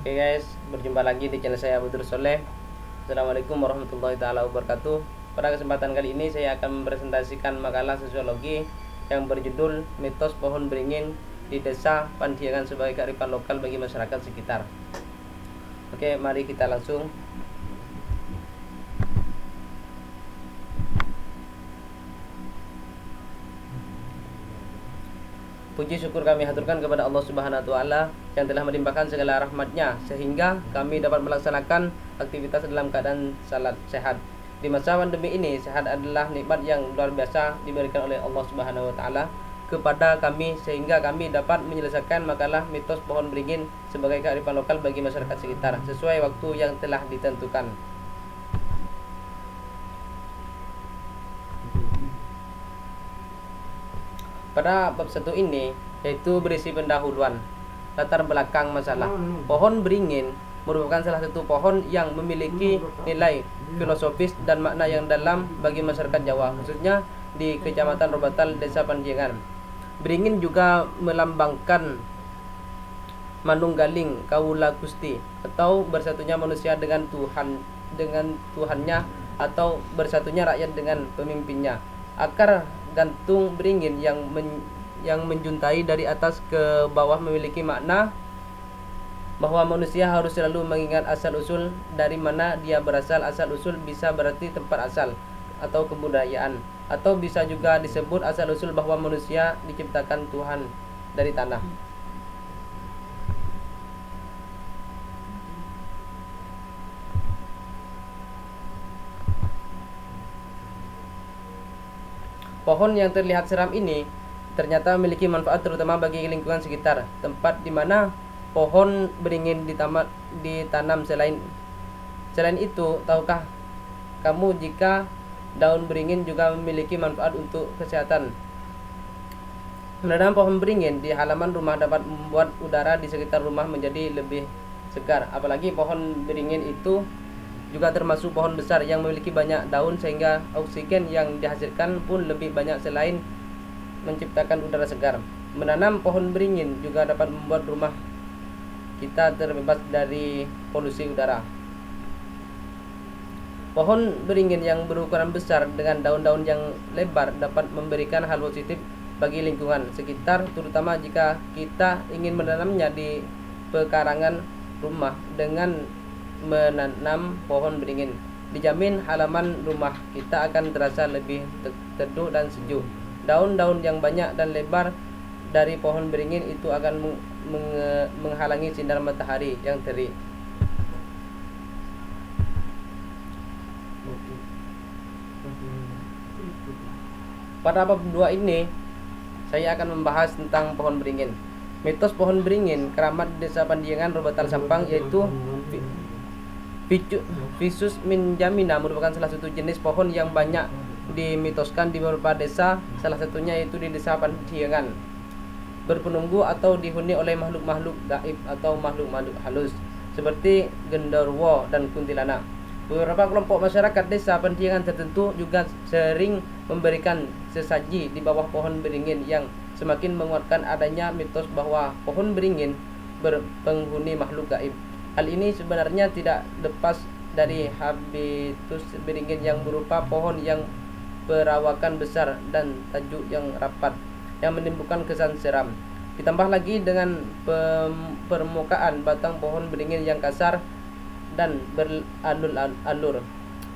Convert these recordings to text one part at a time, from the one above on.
Oke guys, berjumpa lagi di channel saya Abdur Soleh. Assalamualaikum warahmatullahi taala wabarakatuh. Pada kesempatan kali ini saya akan mempresentasikan makalah sosiologi yang berjudul Mitos Pohon Beringin di Desa Pandiangan sebagai kearifan lokal bagi masyarakat sekitar. Oke, mari kita langsung. Puji syukur kami haturkan kepada Allah Subhanahu wa taala yang telah melimpahkan segala rahmat-Nya sehingga kami dapat melaksanakan aktivitas dalam keadaan sehat. Di masa pandemi ini, sehat adalah nikmat yang luar biasa diberikan oleh Allah Subhanahu wa taala kepada kami sehingga kami dapat menyelesaikan makalah mitos pohon beringin sebagai kearifan lokal bagi masyarakat sekitar sesuai waktu yang telah ditentukan. Pada bab 1 ini yaitu berisi pendahuluan latar belakang masalah. Pohon beringin merupakan salah satu pohon yang memiliki nilai filosofis dan makna yang dalam bagi masyarakat Jawa, khususnya di Kecamatan Robatal, Desa Pandiangan. Beringin juga melambangkan manunggaling kawula Gusti atau bersatunya manusia dengan Tuhannya atau bersatunya rakyat dengan pemimpinnya. Akar gantung beringin yang menjuntai dari atas ke bawah memiliki makna bahwa manusia harus selalu mengingat asal-usul dari mana dia berasal. Asal-usul bisa berarti tempat asal atau kebudayaan, atau bisa juga disebut asal-usul bahwa manusia diciptakan Tuhan dari tanah. Pohon yang terlihat seram ini ternyata memiliki manfaat terutama bagi lingkungan sekitar. Tempat di mana pohon beringin ditanam selain itu, tahukah kamu jika daun beringin juga memiliki manfaat untuk kesehatan? Menanam pohon beringin di halaman rumah dapat membuat udara di sekitar rumah menjadi lebih segar. Apalagi pohon beringin itu juga termasuk pohon besar yang memiliki banyak daun sehingga oksigen yang dihasilkan pun lebih banyak selain menciptakan udara segar. Menanam pohon beringin juga dapat membuat rumah kita terbebas dari polusi udara. Pohon beringin yang berukuran besar dengan daun-daun yang lebar dapat memberikan hal positif bagi lingkungan sekitar, terutama jika kita ingin menanamnya di pekarangan rumah. Dengan menanam pohon beringin, dijamin halaman rumah kita akan terasa lebih teduh dan sejuk. Daun-daun yang banyak dan lebar dari pohon beringin itu akan menghalangi sinar matahari yang terik. Pada bab 2 ini saya akan membahas tentang pohon beringin. Mitos pohon beringin keramat di Desa Pandiangan, Robatal, Sampang, yaitu Ficus minjamina merupakan salah satu jenis pohon yang banyak dimitoskan di beberapa desa, salah satunya yaitu di Desa Pandiangan. Berpenunggu atau dihuni oleh makhluk-makhluk gaib atau makhluk-makhluk halus seperti genderuwo dan kuntilanak. Beberapa kelompok masyarakat Desa Pandiangan tertentu juga sering memberikan sesaji di bawah pohon beringin yang semakin menguatkan adanya mitos bahwa pohon beringin berpenghuni makhluk gaib. Hal ini sebenarnya tidak lepas dari habitus beringin yang berupa pohon yang perawakan besar dan tajuk yang rapat yang menimbulkan kesan seram. Ditambah lagi dengan permukaan batang pohon beringin yang kasar dan beralur-alur.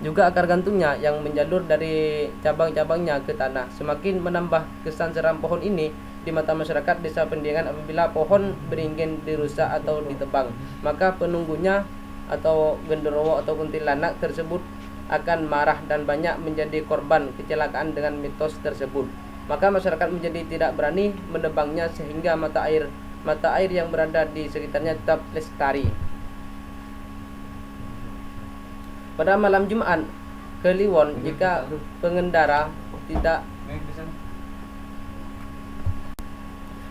Juga akar gantungnya yang menjalur dari cabang-cabangnya ke tanah semakin menambah kesan seram pohon ini di mata masyarakat Desa Pandiangan. Apabila pohon beringin dirusak atau ditebang, maka penunggunya atau genderuwo atau kuntilanak tersebut akan marah dan banyak menjadi korban kecelakaan dengan mitos tersebut. Maka masyarakat menjadi tidak berani menebangnya sehingga mata air yang berada di sekitarnya tetap lestari. Pada malam Jumat Kliwon, jika pengendara tidak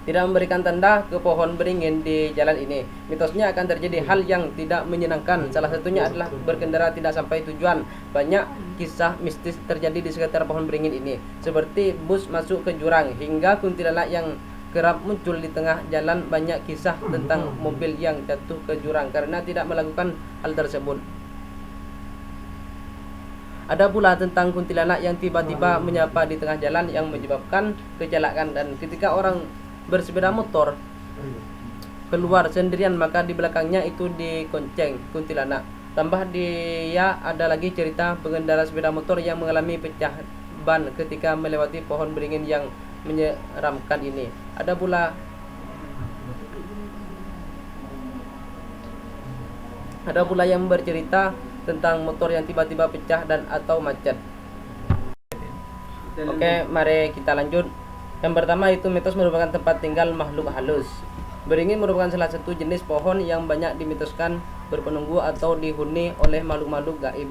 memberikan tanda ke pohon beringin di jalan ini, mitosnya akan terjadi hal yang tidak menyenangkan. Salah satunya adalah berkendara tidak sampai tujuan. Banyak kisah mistis terjadi di sekitar pohon beringin ini, seperti bus masuk ke jurang hingga kuntilanak yang kerap muncul di tengah jalan banyak kisah tentang mobil yang jatuh ke jurang karena tidak melakukan hal tersebut. Ada pula tentang kuntilanak yang tiba-tiba menyapa di tengah jalan yang menyebabkan kecelakaan, dan ketika orang bersepeda motor keluar sendirian maka di belakangnya itu dikonceng kuntilanak. Tambah dia ada lagi cerita pengendara sepeda motor yang mengalami pecah ban ketika melewati pohon beringin yang menyeramkan ini. Ada pula yang bercerita tentang motor yang tiba-tiba pecah dan atau macet. Oke, mari kita lanjut. Yang pertama itu mitos merupakan tempat tinggal makhluk halus. Beringin merupakan salah satu jenis pohon yang banyak dimitoskan berpenunggu atau dihuni oleh makhluk-makhluk gaib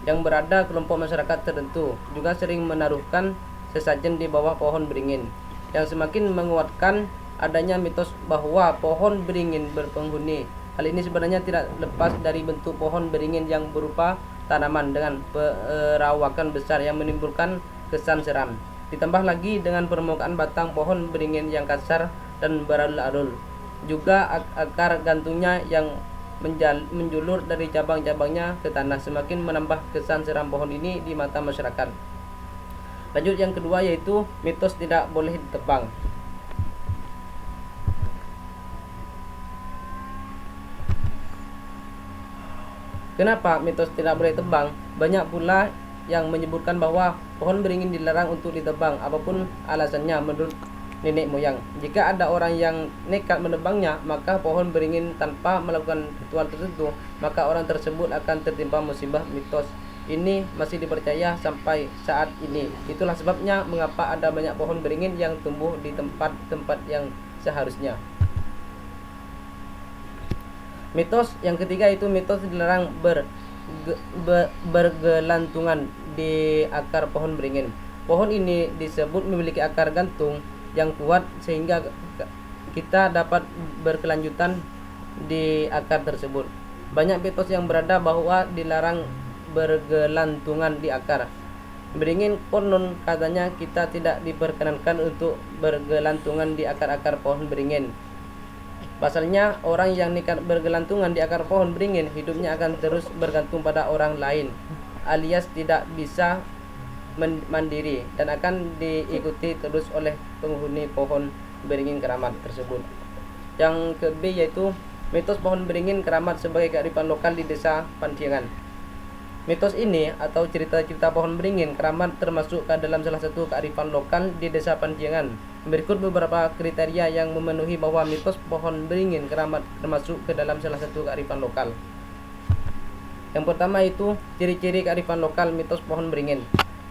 yang berada kelompok masyarakat tertentu. Juga sering menaruhkan sesajen di bawah pohon beringin, yang semakin menguatkan adanya mitos bahwa pohon beringin berpenghuni. Hal ini sebenarnya tidak lepas dari bentuk pohon beringin yang berupa tanaman dengan perawakan besar yang menimbulkan kesan seram. Ditambah lagi dengan permukaan batang pohon beringin yang kasar dan beralul-alul. Juga akar gantungnya yang menjulur dari cabang-cabangnya ke tanah semakin menambah kesan seram pohon ini di mata masyarakat. Lanjut yang kedua yaitu mitos tidak boleh ditebang. Kenapa mitos tidak boleh tebang? Banyak pula yang menyebutkan bahwa pohon beringin dilarang untuk ditebang, apapun alasannya menurut nenek moyang. Jika ada orang yang nekat menebangnya, maka pohon beringin tanpa melakukan ritual tertentu, maka orang tersebut akan tertimpa musibah. Mitos ini masih dipercaya sampai saat ini. Itulah sebabnya mengapa ada banyak pohon beringin yang tumbuh di tempat-tempat yang seharusnya. Mitos yang ketiga itu mitos dilarang bergelantungan di akar pohon beringin. Pohon ini disebut memiliki akar gantung yang kuat sehingga kita dapat berkelanjutan di akar tersebut. Banyak mitos yang berada bahwa dilarang bergelantungan di akar beringin. Konon katanya kita tidak diperkenankan untuk bergelantungan di akar-akar pohon beringin. Pasalnya orang yang nekat bergelantungan di akar pohon beringin hidupnya akan terus bergantung pada orang lain, alias tidak bisa mandiri dan akan diikuti terus oleh penghuni pohon beringin keramat tersebut. Yang ke B yaitu mitos pohon beringin keramat sebagai kearifan lokal di desa Pantiengan. Mitos ini atau cerita-cerita pohon beringin keramat termasuk ke dalam salah satu kearifan lokal di desa Pantiengan. Berikut beberapa kriteria yang memenuhi bahwa mitos pohon beringin keramat termasuk ke dalam salah satu kearifan lokal. Yang pertama itu ciri-ciri kearifan lokal mitos pohon beringin.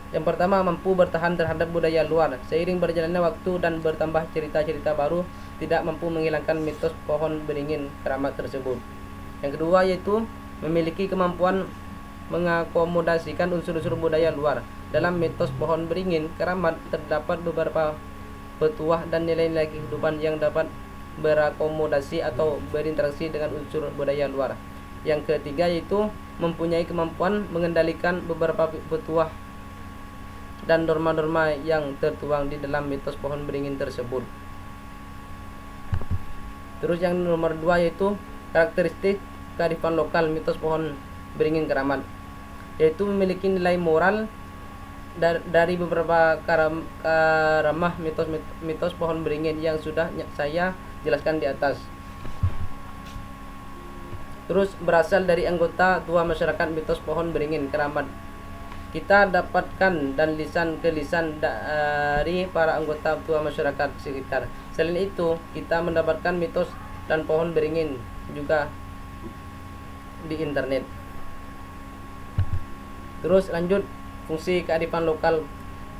Yang pertama, mampu bertahan terhadap budaya luar. Seiring berjalannya waktu dan bertambah cerita-cerita baru, tidak mampu menghilangkan mitos pohon beringin keramat tersebut. Yang kedua yaitu memiliki kemampuan mengakomodasikan unsur-unsur budaya luar. Dalam mitos pohon beringin keramat terdapat beberapa petuah dan nilai-nilai kehidupan yang dapat berakomodasi atau berinteraksi dengan unsur budaya luar. Yang ketiga yaitu mempunyai kemampuan mengendalikan beberapa petuah dan norma-norma yang tertuang di dalam mitos pohon beringin tersebut. Terus yang nomor 2 yaitu karakteristik kearifan lokal mitos pohon beringin keramat, yaitu memiliki nilai moral dari beberapa karamah mitos pohon beringin yang sudah saya jelaskan di atas. Terus berasal dari anggota tua masyarakat mitos pohon beringin keramat. Kita dapatkan dan lisan ke lisan dari para anggota tua masyarakat sekitar. Selain itu, kita mendapatkan mitos dan pohon beringin juga di internet. Terus lanjut, fungsi kearifan lokal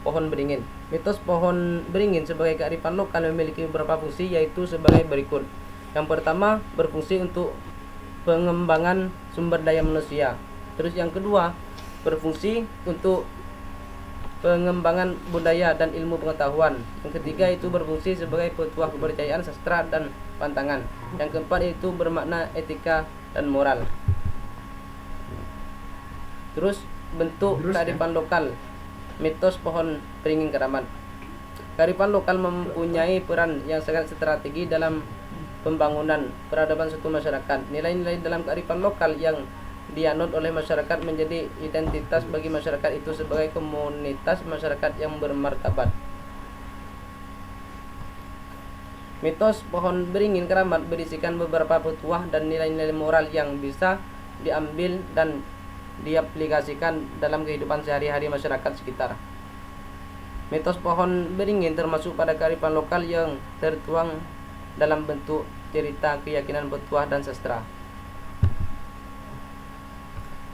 pohon beringin. Mitos pohon beringin sebagai kearifan lokal memiliki beberapa fungsi, yaitu sebagai berikut. Yang pertama, berfungsi untuk pengembangan sumber daya manusia. Terus yang kedua, berfungsi untuk pengembangan budaya dan ilmu pengetahuan. Yang ketiga itu berfungsi sebagai petuah kepercayaan, sastra dan pantangan. Yang keempat itu bermakna etika dan moral. Terus bentuk kearifan lokal mitos pohon beringin keramat. Kearifan lokal mempunyai peran yang sangat strategi dalam pembangunan peradaban suatu masyarakat. Nilai-nilai dalam kearifan lokal yang dianut oleh masyarakat menjadi identitas bagi masyarakat itu sebagai komunitas masyarakat yang bermartabat. Mitos pohon beringin keramat berisikan beberapa petuah dan nilai-nilai moral yang bisa diambil dan diaplikasikan dalam kehidupan sehari-hari masyarakat sekitar. Mitos pohon beringin termasuk pada kearifan lokal yang tertuang dalam bentuk cerita, keyakinan, petuah, dan sastra.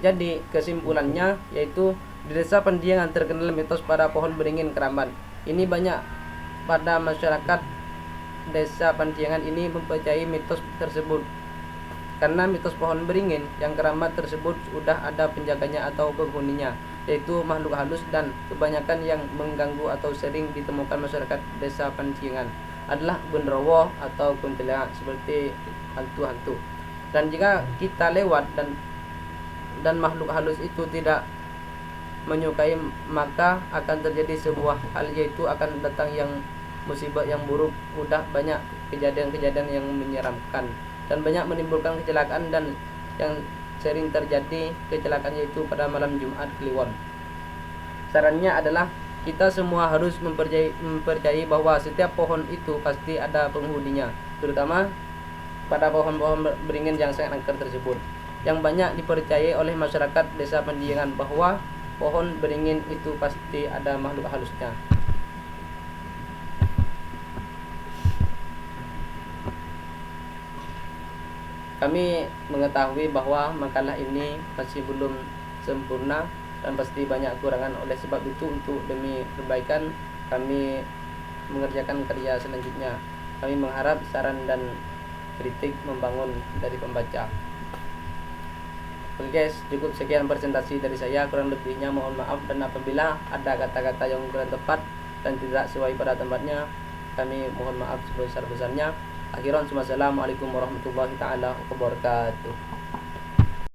Jadi kesimpulannya yaitu di desa Pandiangan terkenal mitos pada pohon beringin keramat. Ini banyak pada masyarakat desa Pandiangan ini mempercayai mitos tersebut. Karena mitos pohon beringin yang keramat tersebut sudah ada penjaganya atau penghuninya, yaitu makhluk halus dan kebanyakan yang mengganggu atau sering ditemukan masyarakat desa Pandiangan adalah genderuwo atau kuntilanak seperti hantu-hantu. Dan jika kita lewat dan makhluk halus itu tidak menyukai, maka akan terjadi sebuah hal, yaitu akan datang yang musibah yang buruk. Udah banyak kejadian-kejadian yang menyeramkan dan banyak menimbulkan kecelakaan, dan yang sering terjadi kecelakaan yaitu pada malam Jumat Kliwon. Sarannya adalah kita semua harus mempercayai bahwa setiap pohon itu pasti ada penghuninya, terutama pada pohon-pohon beringin yang sangat angker tersebut, yang banyak dipercayai oleh masyarakat desa Pandiangan bahwa pohon beringin itu pasti ada makhluk halusnya. Kami mengetahui bahwa makalah ini masih belum sempurna dan pasti banyak kekurangan. Oleh sebab itu, untuk demi kebaikan kami mengerjakan karya selanjutnya. Kami mengharap saran dan kritik membangun dari pembaca. Oke guys, cukup sekian presentasi dari saya. Kurang lebihnya mohon maaf, dan apabila ada kata-kata yang kurang tepat dan tidak sesuai pada tempatnya, kami mohon maaf sebesar-besarnya. Akhiran, wassalamualaikum warahmatullahi taala wabarakatuh.